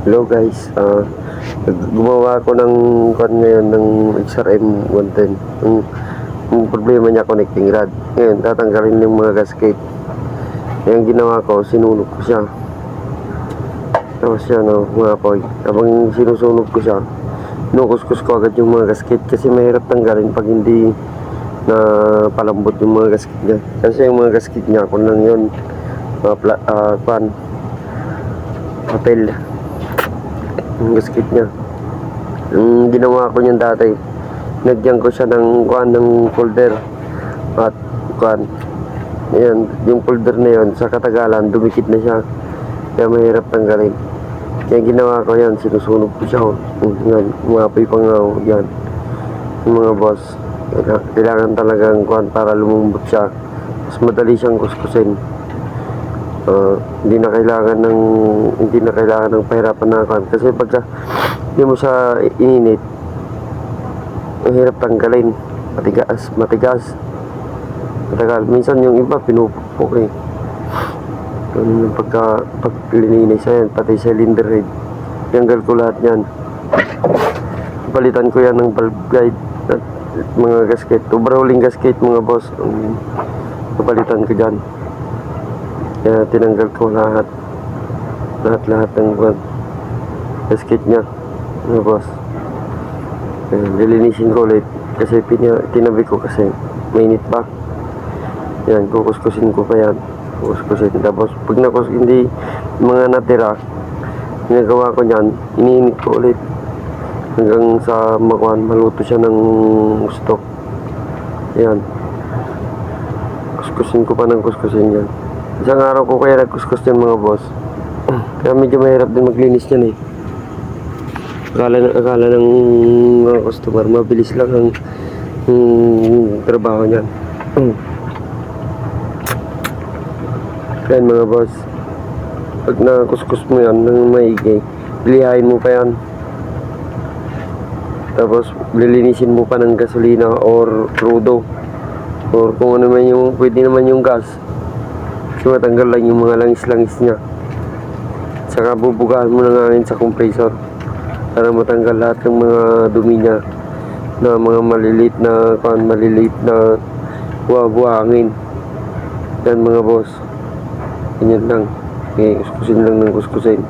Hello guys, gumawa ako ng ngayon ng XRM 110. Yung problema niya connecting rod. Ngayon, tatanggalin yung mga gasket. Ngayon ginawa ko, sinunog ko siya. Tapos yan mga apoy. Habang sinusunog ko siya, nukuskus ko agad yung mga gasket kasi mahirap tanggalin pag hindi na palambot yung mga gasket niya. Kasi yung mga gasket niya, kung lang yun, papel. Yung gasket niya, yung ginawa ko niyan dati, nagyan ko siya ng folder at ayan, yung folder na yun sa katagalan dumikit na siya, kaya mahirap tanggalin. Kaya ginawa ko yan, sinusunog ko siya. Yan, umapoy pa nga yan yung mga boss. Kailangan talagang para lumambot siya, mas madali siyang kuskusin. Hindi na kailangan ng pahirapan na kasi pagka hindi mo siya ininit, mahirap tanggalin, matigas, matagal. Minsan yung iba pinupukpok pag lininis yan, pati cylinder head, tanggal ko lahat yan. Palitan ko yan ng valve guide at mga gasket, overhauling gasket mga boss. Palitan ko dyan. Kaya tinanggal ko lahat ng gasket niya mga boss. Lilinisin ko ulit kasi tinabi ko kasi mainit pa. Yan, kukuskusin ko pa yan. Tapos pag hindi mga natira, ginagawa ko yan, iniinit ko ulit hanggang sa maluto siya ng gusto. Yan, kuskusin ko pa ng kuskusin yan. Isang araw ko kaya nagkuskus yan mga boss. Kaya medyo mahirap din maglinis yan Akala ng mga customer mabilis lang ang trabaho niyan. Kaya mga boss, pag nakuskus mo yan ng maigi, lihain mo pa yan. Tapos lilinisin mo pa ng gasolina or crudo, or kung ano man yung pwede naman yung gas. Matanggal lang yung mga langis-langis niya. Saka bubugahan mo ng hangin sa compressor para matanggal lahat ng mga dumi niya na mga maliliit na buhangin. Yan mga boss, ganyan lang. Kuskusin lang ng kuskusin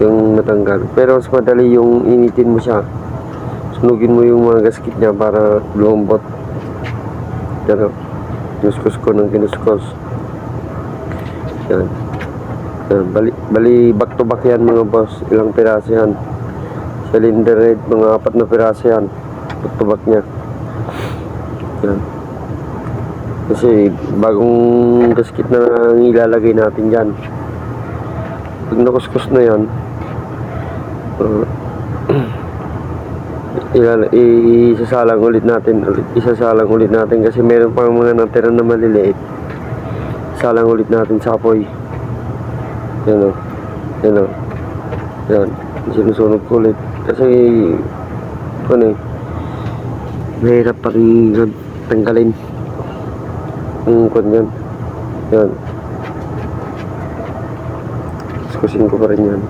yung matanggal. Pero mas madali yung initin mo siya, sunugin mo yung mga gasket niya para lumambot. Yan kinuskus ko ng kinuskus. Yan. Bali back to back yan mga boss. Ilang piraso yan. Cylinder head, mga 4 na piraso yan. Back to back nya. Yan. Kasi bagong gasket na ilalagay natin dyan. Pag nakuskus na yan, isasalang ulit natin kasi meron pang mga natira na maliliit. Salang ulit natin sa apoy. Yan yan, sinusunog ko ulit kasi mahirap pa rin tanggalin yung yan. Kuskusin ko pa rin yan,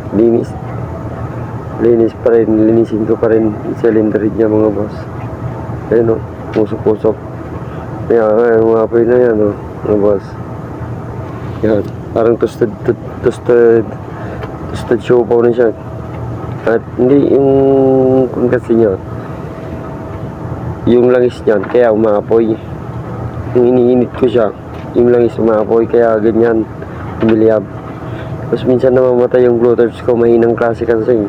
linisin ko pa rin yung cylinder niya mga boss. Ayun pusok-pusok. Yan, mga apoy na yan mga boss. Yan, parang toasted siopaw na siya. At hindi yung kasi niya, yung langis niyan kaya umaapoy. Yung iniinit ko siya, yung langis umaapoy kaya ganyan umiliyab. Tapos minsan namamatay yung blow tabs ko, mahinang klase kasi